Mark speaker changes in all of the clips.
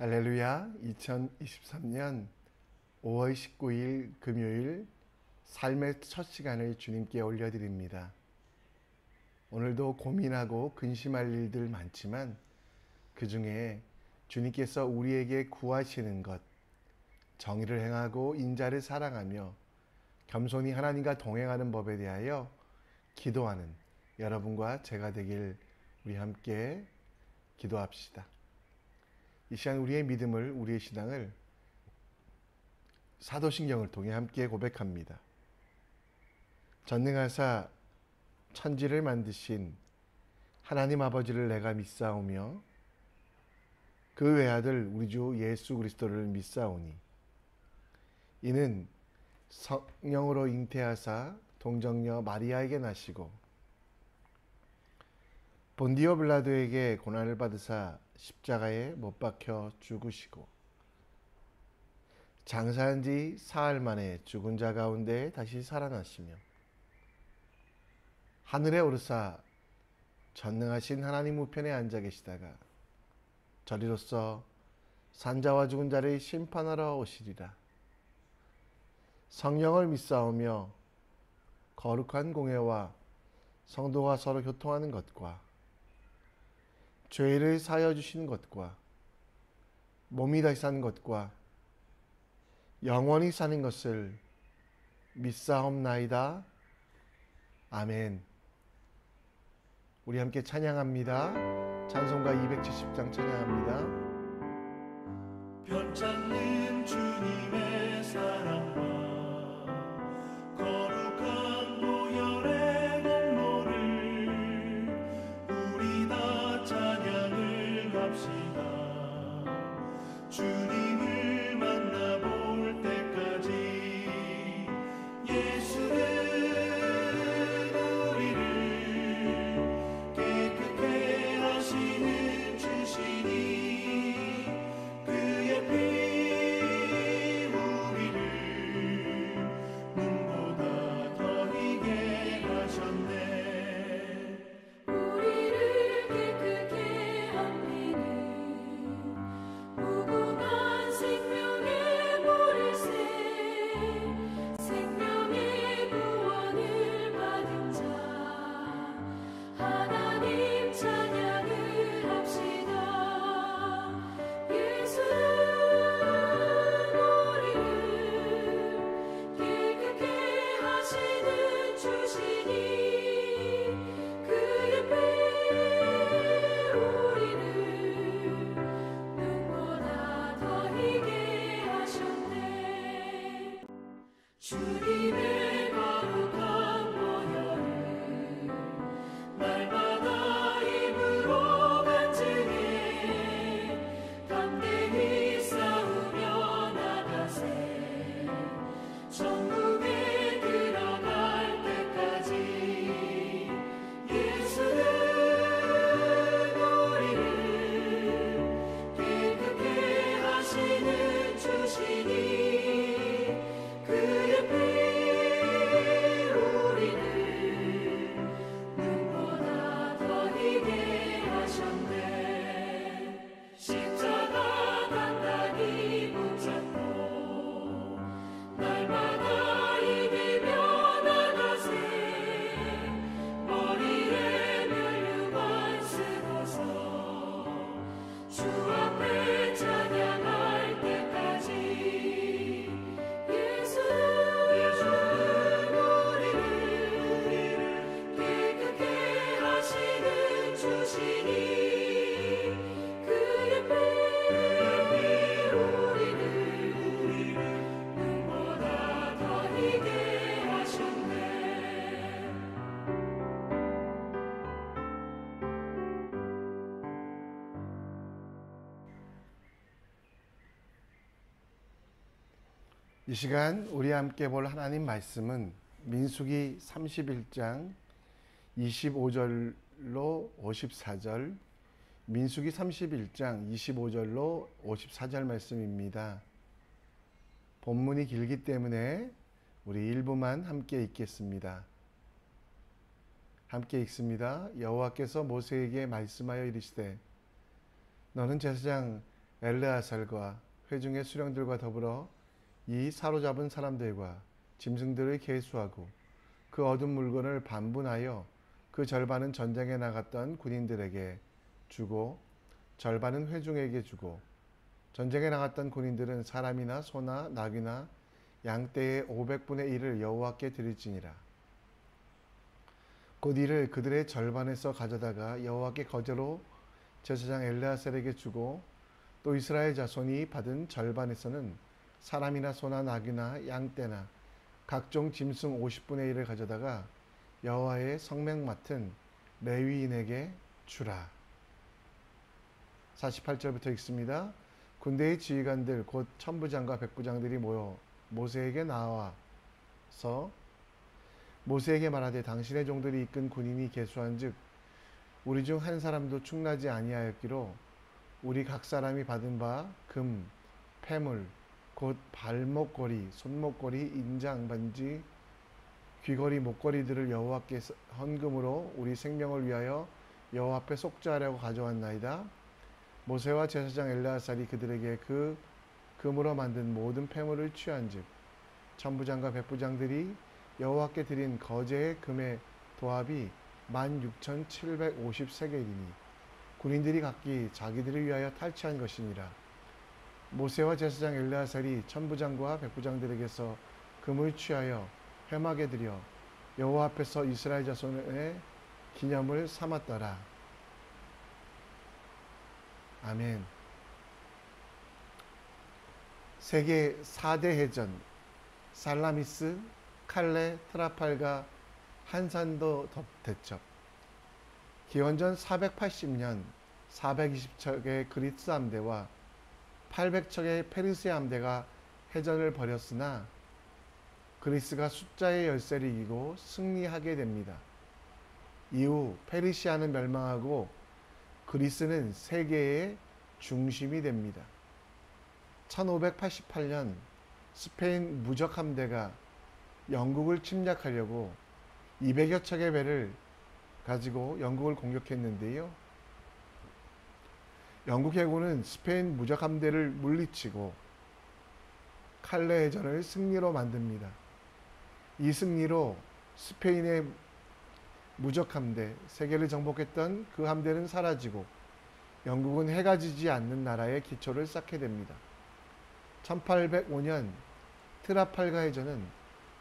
Speaker 1: 할렐루야. 2023년 5월 19일 금요일 삶의 첫 시간을 주님께 올려드립니다. 오늘도 고민하고 근심할 일들 많지만 그 중에 주님께서 우리에게 구하시는 것, 정의를 행하고 인자를 사랑하며 겸손히 하나님과 동행하는 법에 대하여 기도하는 여러분과 제가 되길 우리 함께 기도합시다. 이 시간 우리의 믿음을, 우리의 신앙을 사도신경을 통해 함께 고백합니다. 전능하사 천지를 만드신 하나님 아버지를 내가 믿사오며 그 외아들 우리 주 예수 그리스도를 믿사오니 이는 성령으로 잉태하사 동정녀 마리아에게 나시고 본디오 빌라도에게 고난을 받으사 십자가에 못 박혀 죽으시고 장사한 지 사흘 만에 죽은 자 가운데 다시 살아나시며 하늘에 오르사 전능하신 하나님 우편에 앉아 계시다가 저리로서 산자와 죽은 자를 심판하러 오시리라. 성령을 믿사오며 거룩한 공회와 성도가 서로 교통하는 것과 죄를 사하여 주시는 것과 몸이 다시 사는 것과 영원히 사는 것을 믿사옵나이다. 아멘. 우리 함께 찬양합니다. 찬송가 270장 찬양합니다.
Speaker 2: 편찮는 주님의 사랑과 거룩한 보혈의 공로를 우리 다 찬양을 합시다. 주님을 만나볼 때까지 예수는 우리를 깨끗게 하시는 주시니 그의 피 우리를 눈보다 더 희게 하셨네.
Speaker 3: 우리를 깨끗게 하시는 무궁한 생명의 보혈세, 생명의 구원을 받은 자 하나님 찬양을 합시다. 예수는 우리를 깨끗게 하시는 주시니 그의 피 우리를 눈보다 더 희게 하셨네. 주님의 거룩한 보혈을 날마다 입으로 간증해 담대히 싸우며 나가세. 천국에 들어갈 때까지 예수는 우리를 깨끗게 하시는 주시니 그의 피 우리를 눈보다 더 희게 하셨네. 십자가 단단히 붙잡고 날마다 이기며 나가세. 머리에 면류관 쓰고서 주 앞에 찬양할 때까지 예수는 우리를 깨끗게 하시는 주시니 그의 피 우리를 눈보다 더 희게 하셨네.
Speaker 1: 이 시간 우리 함께 볼 하나님 말씀은 민수기 31장 25절로 54절, 민수기 31장 25절로 54절 말씀입니다. 본문이 길기 때문에 우리 일부만 함께 읽겠습니다. 함께 읽습니다. 여호와께서 모세에게 말씀하여 이르시되 너는 제사장 엘르아살과 회중의 수령들과 더불어 이 사로잡은 사람들과 짐승들을 계수하고 그 얻은 물건을 반분하여 그 절반은 전쟁에 나갔던 군인들에게 주고 절반은 회중에게 주고 전쟁에 나갔던 군인들은 사람이나 소나 나귀나 양떼의 500분의 1을 여호와께 드릴지니라. 곧 이를 그들의 절반에서 가져다가 여호와께 거제로 제사장 엘르아살에게 주고 또 이스라엘 자손이 받은 절반에서는 사람이나 소나 나귀나 양떼나 각종 짐승 50분의 1을 가져다가 여호와의 성맹 맡은 레위인에게 주라. 48절부터 읽습니다. 군대의 지휘관들 곧 천부장과 백부장들이 모여 모세에게 나와서 모세에게 말하되 당신의 종들이 이끈 군인이 계수한즉 우리 중 한 사람도 충나지 아니하였기로 우리 각 사람이 받은 바 금, 폐물, 곧 발목걸이, 손목걸이, 인장, 반지, 귀걸이, 목걸이들을 여호와께 헌금으로 우리 생명을 위하여 여호와 앞에 속죄하려고 가져왔나이다. 모세와 제사장 엘르아살이 그들에게 그 금으로 만든 모든 폐물을 취한즉 천부장과 백부장들이 여호와께 드린 거제의 금의 도합이 16,750세겔이니 군인들이 각기 자기들을 위하여 탈취한 것이니라. 모세와 제사장 엘르아살이 천부장과 백부장들에게서 금을 취하여 회막에 들여 여호와 앞에서 이스라엘 자손의 기념을 삼았더라. 아멘. 세계 4대 해전 살라미스, 칼레, 트라팔가, 한산도 대첩. 기원전 480년 420척의 그리스 함대와 800척의 페르시아 함대가 해전을 벌였으나 그리스가 숫자의 열세를 이기고 승리하게 됩니다. 이후 페르시아는 멸망하고 그리스는 세계의 중심이 됩니다. 1588년 스페인 무적 함대가 영국을 침략하려고 200여 척의 배를 가지고 영국을 공격했는데요. 영국 해군은 스페인 무적 함대를 물리치고 칼레 해전을 승리로 만듭니다. 이 승리로 스페인의 무적 함대, 세계를 정복했던 그 함대는 사라지고 영국은 해가 지지 않는 나라의 기초를 쌓게 됩니다. 1805년 트라팔가 해전은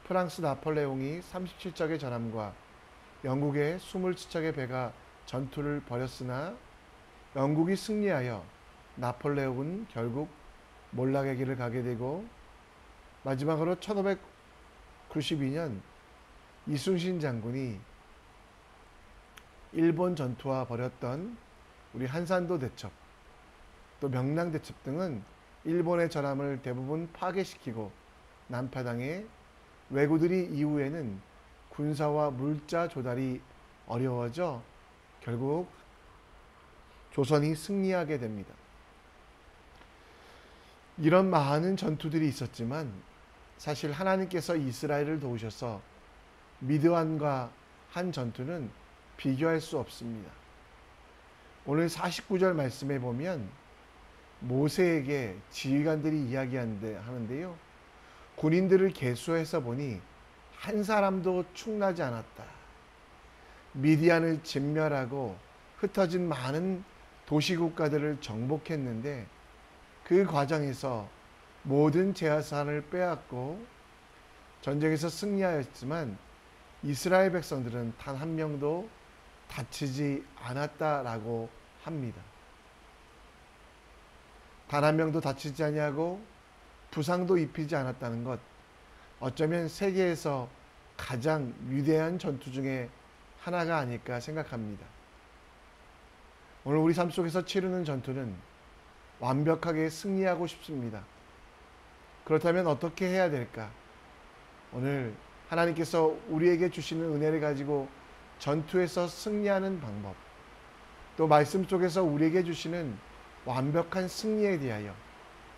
Speaker 1: 프랑스 나폴레옹이 37척의 전함과 영국의 27척의 배가 전투를 벌였으나 영국이 승리하여 나폴레옹은 결국 몰락의 길을 가게 되고 마지막으로 1592년 이순신 장군이 일본 전투와 벌였던 우리 한산도 대첩, 또 명랑 대첩 등은 일본의 전함을 대부분 파괴시키고 난파당해 왜구들이 이후에는 군사와 물자 조달이 어려워져 결국 조선이 승리하게 됩니다. 이런 많은 전투들이 있었지만 사실 하나님께서 이스라엘을 도우셔서 미드완과 한 전투는 비교할 수 없습니다. 오늘 49절 말씀에 보면 모세에게 지휘관들이 이야기하는데요. 군인들을 계수해서 보니 한 사람도 충나지 않았다. 미디안을 진멸하고 흩어진 많은 도시국가들을 정복했는데 그 과정에서 모든 제사산을 빼앗고 전쟁에서 승리하였지만 이스라엘 백성들은 단 한 명도 다치지 않았다라고 합니다. 단 한 명도 다치지 아니하고 부상도 입히지 않았다는 것, 어쩌면 세계에서 가장 위대한 전투 중에 하나가 아닐까 생각합니다. 오늘 우리 삶 속에서 치르는 전투는 완벽하게 승리하고 싶습니다. 그렇다면 어떻게 해야 될까? 오늘 하나님께서 우리에게 주시는 은혜를 가지고 전투에서 승리하는 방법, 또 말씀 속에서 우리에게 주시는 완벽한 승리에 대하여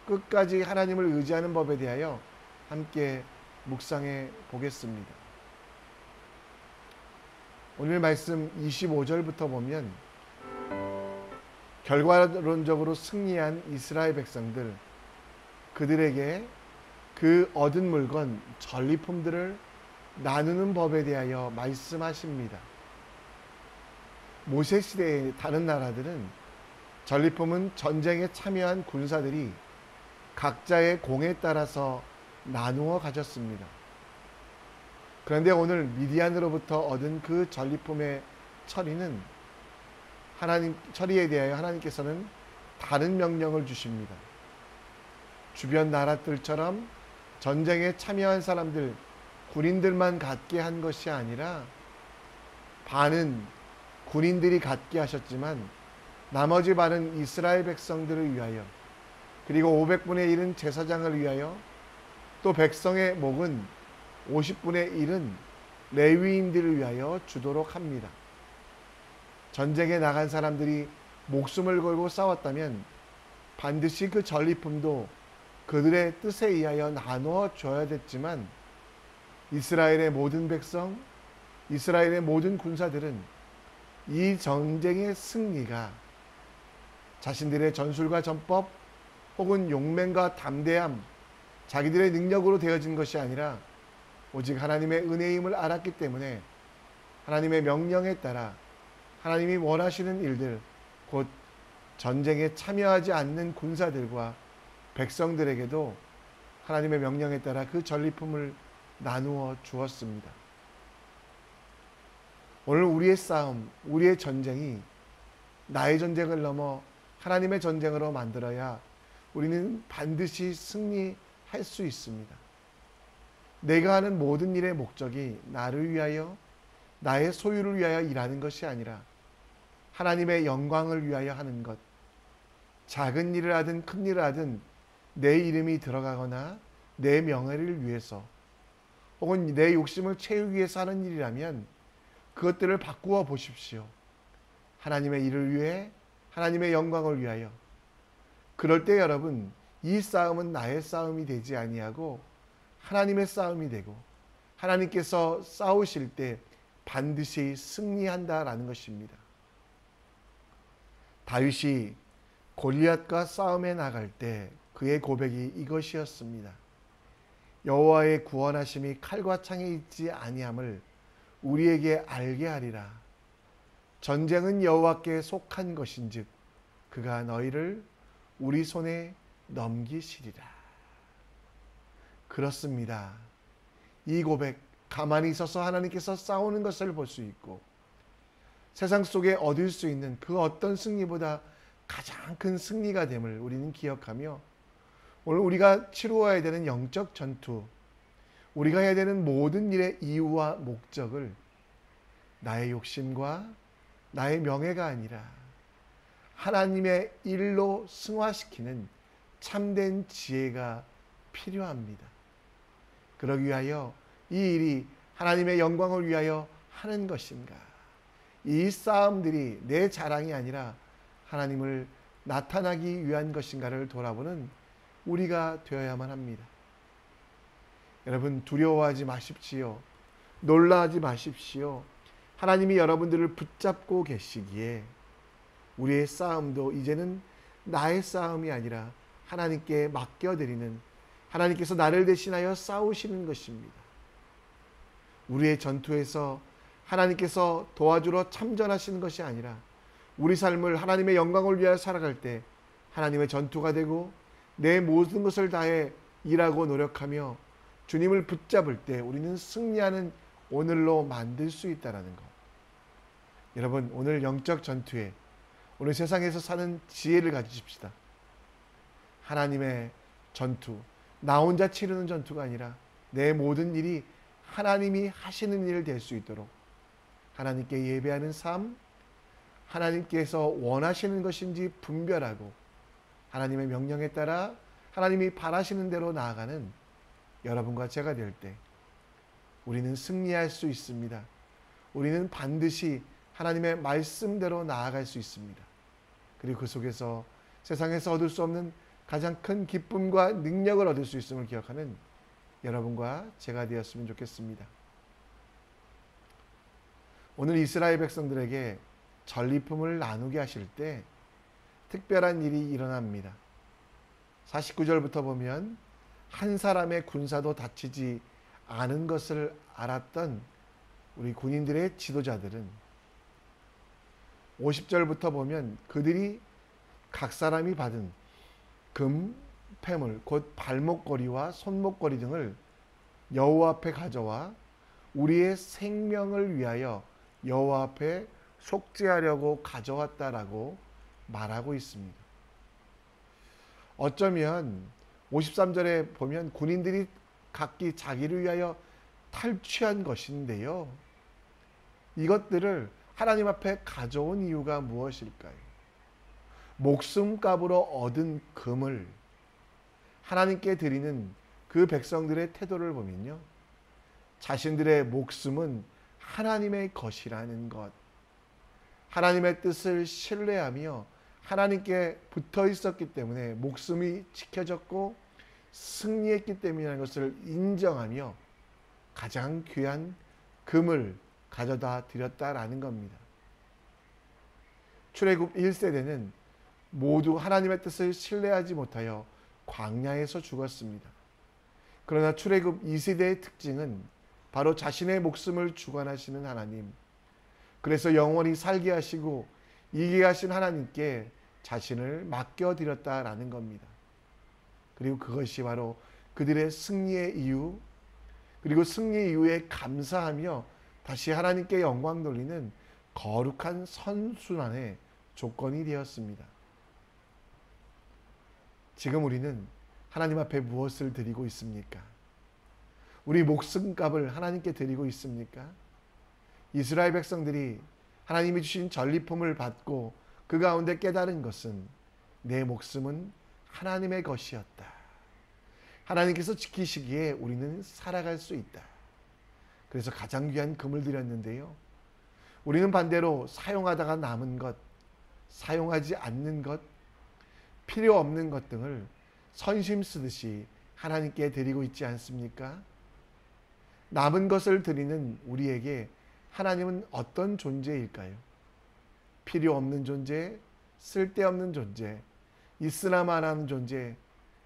Speaker 1: 끝까지 하나님을 의지하는 법에 대하여 함께 묵상해 보겠습니다. 오늘 말씀 25절부터 보면 결과론적으로 승리한 이스라엘 백성들, 그들에게 그 얻은 물건, 전리품들을 나누는 법에 대하여 말씀하십니다. 모세 시대의 다른 나라들은 전리품은 전쟁에 참여한 군사들이 각자의 공에 따라서 나누어 가졌습니다. 그런데 오늘 미디안으로부터 얻은 그 전리품의 처리에 대하여 하나님께서는 다른 명령을 주십니다. 주변 나라들처럼 전쟁에 참여한 사람들, 군인들만 갖게 한 것이 아니라 반은 군인들이 갖게 하셨지만 나머지 반은 이스라엘 백성들을 위하여, 그리고 500분의 1은 제사장을 위하여, 또 백성의 목은 50분의 1은 레위인들을 위하여 주도록 합니다. 전쟁에 나간 사람들이 목숨을 걸고 싸웠다면 반드시 그 전리품도 그들의 뜻에 의하여 나누어 줘야 됐지만, 이스라엘의 모든 백성, 이스라엘의 모든 군사들은 이 전쟁의 승리가 자신들의 전술과 전법 혹은 용맹과 담대함, 자기들의 능력으로 되어진 것이 아니라 오직 하나님의 은혜임을 알았기 때문에 하나님의 명령에 따라 하나님이 원하시는 일들, 곧 전쟁에 참여하지 않는 군사들과 백성들에게도 하나님의 명령에 따라 그 전리품을 나누어 주었습니다. 오늘 우리의 싸움, 우리의 전쟁이 나의 전쟁을 넘어 하나님의 전쟁으로 만들어야 우리는 반드시 승리할 수 있습니다. 내가 하는 모든 일의 목적이 나를 위하여, 나의 소유를 위하여 일하는 것이 아니라 하나님의 영광을 위하여 하는 것. 작은 일을 하든 큰 일을 하든 내 이름이 들어가거나 내 명예를 위해서 혹은 내 욕심을 채우기 위해서 하는 일이라면 그것들을 바꾸어 보십시오. 하나님의 일을 위해, 하나님의 영광을 위하여. 그럴 때 여러분, 이 싸움은 나의 싸움이 되지 아니하고 하나님의 싸움이 되고, 하나님께서 싸우실 때 반드시 승리한다라는 것입니다. 다윗이 골리앗과 싸움에 나갈 때 그의 고백이 이것이었습니다. 여호와의 구원하심이 칼과 창에 있지 아니함을 우리에게 알게 하리라. 전쟁은 여호와께 속한 것인즉 그가 너희를 우리 손에 넘기시리라. 그렇습니다. 이 고백, 가만히 있어서 하나님께서 싸우는 것을 볼 수 있고 세상 속에 얻을 수 있는 그 어떤 승리보다 가장 큰 승리가 됨을 우리는 기억하며, 오늘 우리가 치루어야 되는 영적 전투, 우리가 해야 되는 모든 일의 이유와 목적을 나의 욕심과 나의 명예가 아니라 하나님의 일로 승화시키는 참된 지혜가 필요합니다. 그러기 위하여 이 일이 하나님의 영광을 위하여 하는 것인가, 이 싸움들이 내 자랑이 아니라 하나님을 나타나기 위한 것인가를 돌아보는 우리가 되어야만 합니다. 여러분, 두려워하지 마십시오. 놀라지 마십시오. 하나님이 여러분들을 붙잡고 계시기에 우리의 싸움도 이제는 나의 싸움이 아니라 하나님께 맡겨드리는, 하나님께서 나를 대신하여 싸우시는 것입니다. 우리의 전투에서 하나님께서 도와주러 참전하시는 것이 아니라 우리 삶을 하나님의 영광을 위하여 살아갈 때 하나님의 전투가 되고 내 모든 것을 다해 일하고 노력하며 주님을 붙잡을 때 우리는 승리하는 오늘로 만들 수 있다는 것. 여러분, 오늘 영적 전투에, 오늘 세상에서 사는 지혜를 가지십시다. 하나님의 전투, 나 혼자 치르는 전투가 아니라 내 모든 일이 하나님이 하시는 일 될 수 있도록 하나님께 예배하는 삶, 하나님께서 원하시는 것인지 분별하고 하나님의 명령에 따라 하나님이 바라시는 대로 나아가는 여러분과 제가 될 때 우리는 승리할 수 있습니다. 우리는 반드시 하나님의 말씀대로 나아갈 수 있습니다. 그리고 그 속에서 세상에서 얻을 수 없는 가장 큰 기쁨과 능력을 얻을 수 있음을 기억하는 여러분과 제가 되었으면 좋겠습니다. 오늘 이스라엘 백성들에게 전리품을 나누게 하실 때 특별한 일이 일어납니다. 49절부터 보면 한 사람의 군사도 다치지 않은 것을 알았던 우리 군인들의 지도자들은 50절부터 보면 그들이 각 사람이 받은 금, 폐물, 곧 발목걸이와 손목걸이 등을 여호와 앞에 가져와 우리의 생명을 위하여 여호와 앞에 속죄하려고 가져왔다라고 말하고 있습니다. 어쩌면 53절에 보면 군인들이 각기 자기를 위하여 탈취한 것인데요. 이것들을 하나님 앞에 가져온 이유가 무엇일까요? 목숨값으로 얻은 금을 하나님께 드리는 그 백성들의 태도를 보면요. 자신들의 목숨은 하나님의 것이라는 것, 하나님의 뜻을 신뢰하며 하나님께 붙어 있었기 때문에 목숨이 지켜졌고 승리했기 때문이라는 것을 인정하며 가장 귀한 금을 가져다 드렸다라는 겁니다. 출애굽 1세대는 모두 하나님의 뜻을 신뢰하지 못하여 광야에서 죽었습니다. 그러나 출애굽 2세대의 특징은 바로 자신의 목숨을 주관하시는 하나님, 그래서 영원히 살게 하시고 이기게 하신 하나님께 자신을 맡겨드렸다라는 겁니다. 그리고 그것이 바로 그들의 승리의 이유, 그리고 승리 이후에 감사하며 다시 하나님께 영광 돌리는 거룩한 선순환의 조건이 되었습니다. 지금 우리는 하나님 앞에 무엇을 드리고 있습니까? 우리 목숨값을 하나님께 드리고 있습니까? 이스라엘 백성들이 하나님이 주신 전리품을 받고 그 가운데 깨달은 것은 내 목숨은 하나님의 것이었다. 하나님께서 지키시기에 우리는 살아갈 수 있다. 그래서 가장 귀한 금을 드렸는데요. 우리는 반대로 사용하다가 남은 것, 사용하지 않는 것, 필요 없는 것 등을 선심 쓰듯이 하나님께 드리고 있지 않습니까? 남은 것을 드리는 우리에게 하나님은 어떤 존재일까요? 필요 없는 존재, 쓸데없는 존재, 있으나마나는 존재,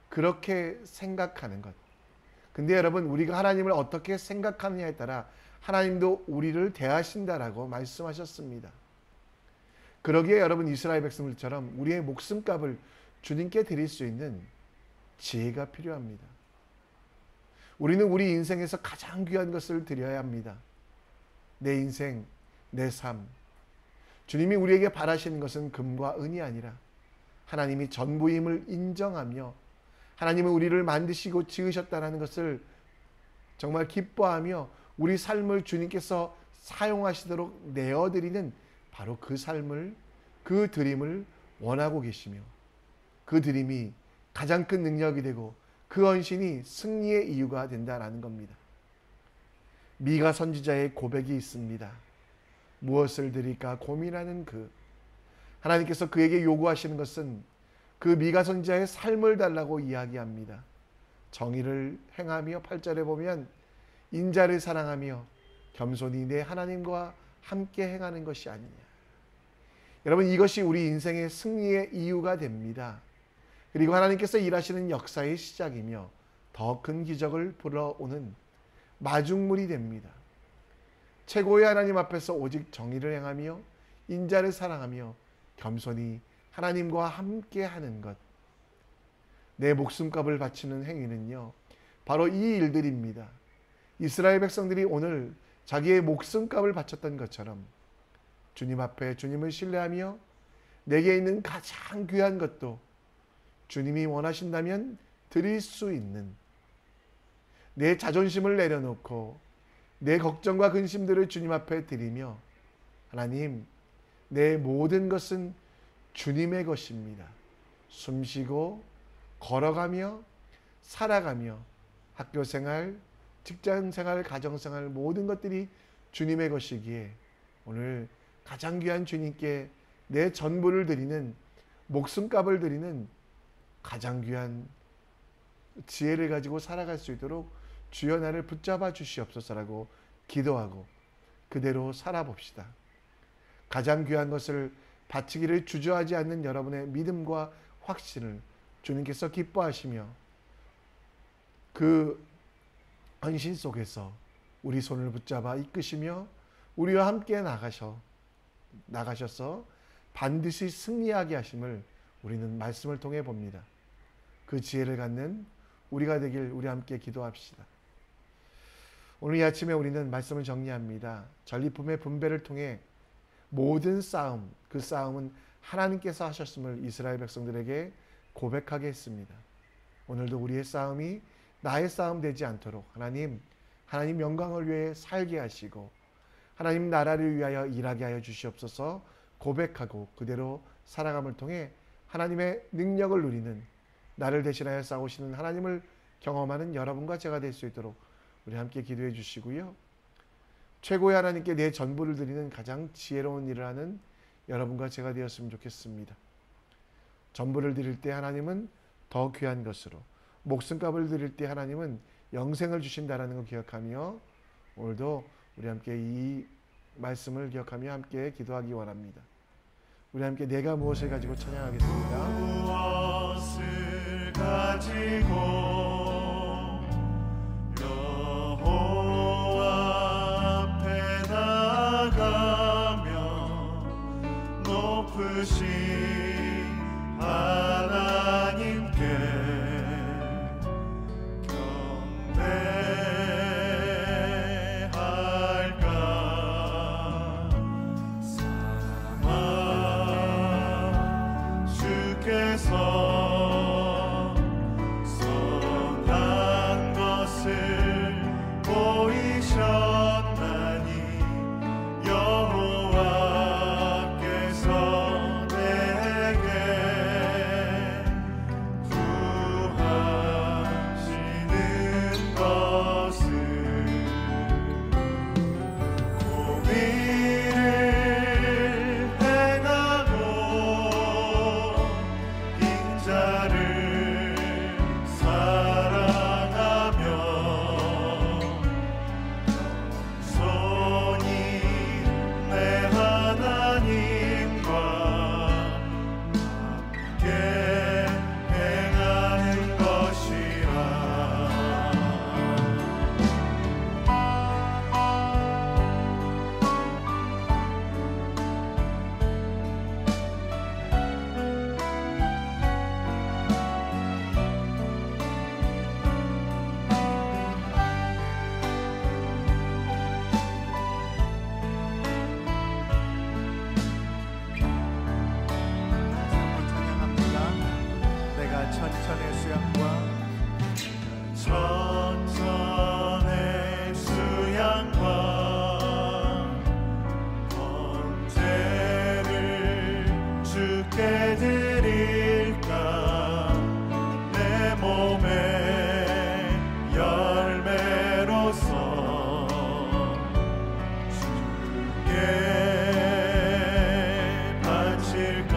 Speaker 1: 그렇게 생각하는 것. 근데 여러분, 우리가 하나님을 어떻게 생각하느냐에 따라 하나님도 우리를 대하신다라고 말씀하셨습니다. 그러기에 여러분, 이스라엘 백성들처럼 우리의 목숨값을 주님께 드릴 수 있는 지혜가 필요합니다. 우리는 우리 인생에서 가장 귀한 것을 드려야 합니다. 내 인생, 내 삶. 주님이 우리에게 바라시는 것은 금과 은이 아니라 하나님이 전부임을 인정하며 하나님은 우리를 만드시고 지으셨다는 것을 정말 기뻐하며 우리 삶을 주님께서 사용하시도록 내어드리는 바로 그 삶을, 그 드림을 원하고 계시며 그 드림이 가장 큰 능력이 되고 그 헌신이 승리의 이유가 된다라는 겁니다. 미가 선지자의 고백이 있습니다. 무엇을 드릴까 고민하는 하나님께서 그에게 요구하시는 것은 그 미가 선지자의 삶을 달라고 이야기합니다. 정의를 행하며 8절에 보면 인자를 사랑하며 겸손히 내 하나님과 함께 행하는 것이 아니냐. 여러분, 이것이 우리 인생의 승리의 이유가 됩니다. 그리고 하나님께서 일하시는 역사의 시작이며 더 큰 기적을 불어오는 마중물이 됩니다. 최고의 하나님 앞에서 오직 정의를 행하며 인자를 사랑하며 겸손히 하나님과 함께 하는 것. 내 목숨값을 바치는 행위는요, 바로 이 일들입니다. 이스라엘 백성들이 오늘 자기의 목숨값을 바쳤던 것처럼 주님 앞에 주님을 신뢰하며 내게 있는 가장 귀한 것도 주님이 원하신다면 드릴 수 있는, 내 자존심을 내려놓고 내 걱정과 근심들을 주님 앞에 드리며 하나님, 내 모든 것은 주님의 것입니다. 숨쉬고 걸어가며 살아가며 학교생활, 직장생활, 가정생활 모든 것들이 주님의 것이기에 오늘 가장 귀한 주님께 내 전부를 드리는, 목숨값을 드리는 가장 귀한 지혜를 가지고 살아갈 수 있도록 주여 나를 붙잡아 주시옵소서라고 기도하고 그대로 살아봅시다. 가장 귀한 것을 바치기를 주저하지 않는 여러분의 믿음과 확신을 주님께서 기뻐하시며 그 헌신 속에서 우리 손을 붙잡아 이끄시며 우리와 함께 나가셔서 반드시 승리하게 하심을 우리는 말씀을 통해 봅니다. 그 지혜를 갖는 우리가 되길 우리 함께 기도합시다. 오늘 이 아침에 우리는 말씀을 정리합니다. 전리품의 분배를 통해 모든 싸움, 그 싸움은 하나님께서 하셨음을 이스라엘 백성들에게 고백하게 했습니다. 오늘도 우리의 싸움이 나의 싸움 되지 않도록 하나님 영광을 위해 살게 하시고 하나님 나라를 위하여 일하게 하여 주시옵소서. 고백하고 그대로 살아감을 통해 하나님의 능력을 누리는, 나를 대신하여 싸우시는 하나님을 경험하는 여러분과 제가 될 수 있도록 우리 함께 기도해 주시고요. 최고의 하나님께 내 전부를 드리는 가장 지혜로운 일을 하는 여러분과 제가 되었으면 좋겠습니다. 전부를 드릴 때 하나님은 더 귀한 것으로, 목숨값을 드릴 때 하나님은 영생을 주신다라는 걸 기억하며 오늘도 우리 함께 이 말씀을 기억하며 함께 기도하기 원합니다. 우리 함께 내가 무엇을 가지고 찬양하겠습니다.
Speaker 2: 무엇을 가지고 여호와 앞에 나가며 높으신 하나님께 경배할까. 사랑아 주께서 선한 것을 보이셨나니 여호와께서 내게 구하시는 것을 공의를 행하고 인자를 사랑하며 손이 내 하나님과 함께 행하는 것이라.
Speaker 4: 찬양합니다. 내가 천천의 수양과
Speaker 2: 천천의 수양과 번제를 주께 드릴까. 내 몸의 열매로서 주께 바칠까.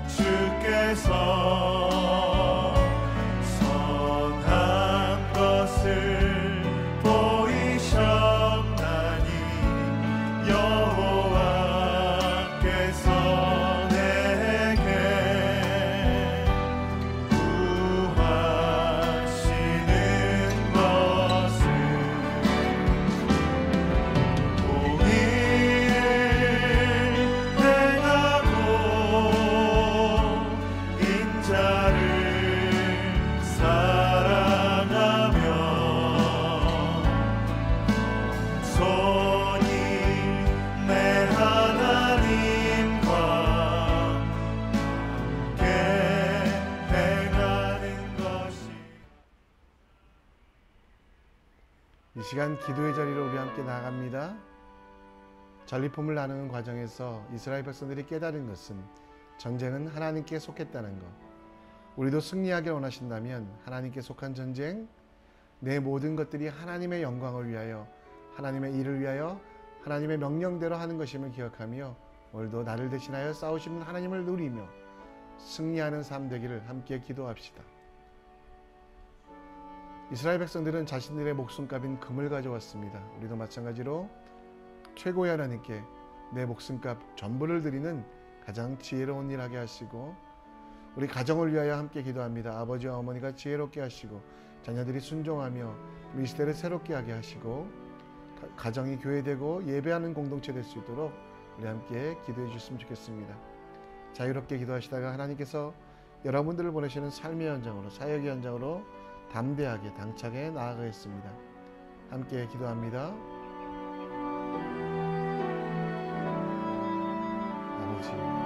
Speaker 2: 주께서 선한 것을 보이셨나니 여호와께서 내게 구하시는 것을 공의를 행하고 인자를 사랑하며 손이 내 하나님과 함께 행하는 것이.
Speaker 1: 이 시간 기도의 자리로 우리 함께 나아갑니다. 전리품을 나누는 과정에서 이스라엘 백성들이 깨달은 것은 전쟁은 하나님께 속했다는 것. 우리도 승리하길 원하신다면 하나님께 속한 전쟁, 내 모든 것들이 하나님의 영광을 위하여, 하나님의 일을 위하여, 하나님의 명령대로 하는 것임을 기억하며 오늘도 나를 대신하여 싸우시는 하나님을 누리며 승리하는 삶 되기를 함께 기도합시다. 이스라엘 백성들은 자신들의 목숨값인 금을 가져왔습니다. 우리도 마찬가지로 최고의 하나님께 내 목숨값 전부를 드리는 가장 지혜로운 일 하게 하시고, 우리 가정을 위하여 함께 기도합니다. 아버지와 어머니가 지혜롭게 하시고 자녀들이 순종하며 이 시대를 새롭게 하게 하시고, 가정이 교회되고 예배하는 공동체 될 수 있도록 우리 함께 기도해 주셨으면 좋겠습니다. 자유롭게 기도하시다가 하나님께서 여러분들을 보내시는 삶의 현장으로, 사역의 현장으로 담대하게 당차게 나아가겠습니다. 함께 기도합니다. 아버지,